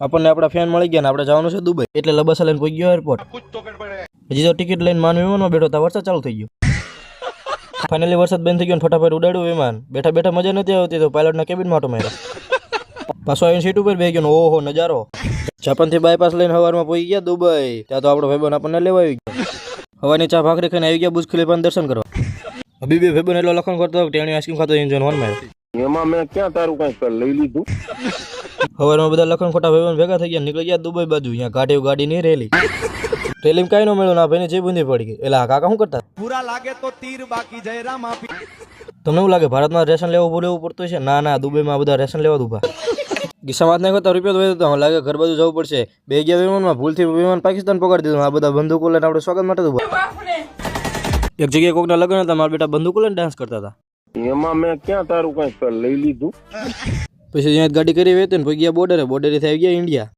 આપણને આપણા ફેન મળી ગયા ને આપણે જવાનું છે દુબઈ, એટલે લબસા લઈને પહોંચી ગયો એરપોર્ટ. હજી તો ટિકિટ લઈને માન વિમાનમાં બેઠો તા વરસાદ ચાલુ થઈ ગયો. ફાઇનલી વરસાદ બંધ થઈ ગયો, ફટાફટ ઉડાડ્યું વિમાન. બેઠા બેઠા મજા નથી આવતી તો પાયલટના કેબિનમાં ઓટો માર્યો. પાછો આવીને સીટ ઉપર બેસી ગયો. ઓહો નજારો. જાપાનથી બાયપાસ લઈને સવારમાં પહોંચી ગયા દુબઈ. ત્યાં તો આપણો ભાઈબંધ આપણને લેવા આવી ગયો. હવાની ચા ભાખરી ખાઈને આવી ગયા બુર્જ ખલીફાના દર્શન કરવા. હબીબી ભાઈબંધ એટલો લખણ કરતો ટેણી આઈસ્ક્રીમ ખાતો એન્જોય વન માર્યો. એમાં મેં ક્યાં તારું કઈ લઈ લીધું. સવારમાં બધા લખણ ખોટા ભાઈબંધ ભેગા થઈ ગયા, નીકળી ગયા દુબઈ બાજુ. અહીંયા ગાડી નહીં રેલી. રેલીમાં કાંઈ ન મળ્યું ના ભાઈને જે બુંદી પડી ગઈ. એટલે કાકા શું કરતા પૂરા લાગે તો તીર બાકી જય રામ આપી. તમને એવું લાગે ભારતમાં રેશન લેવું પડતું છે? ના ના, દુબઈમાં બધા રેશન લેવા ઉભા. ગીસામાં નહીં કરતા રૂપિયા તો વધુ લાગે ઘર બાજુ જવું પડશે. બે ગયા વિમાનમાં ભૂલથી વિમાન પાકિસ્તાન પકડી દીધું. આ બધા બંદૂકો લઈને આપણે સ્વાગત માટે ઉભા. એક જગ્યાએ કોકના લગ્ન હતા, મારા બેટા બંદૂકો લઈને ડાન્સ કરતા હતા. એમાં મેં ક્યાં તારું કઈ લઈ લીધું. પછી અહીંયા ગાડી કરી વેતી ને ગયા બોર્ડરે થી આવી ગયા ઇન્ડિયા.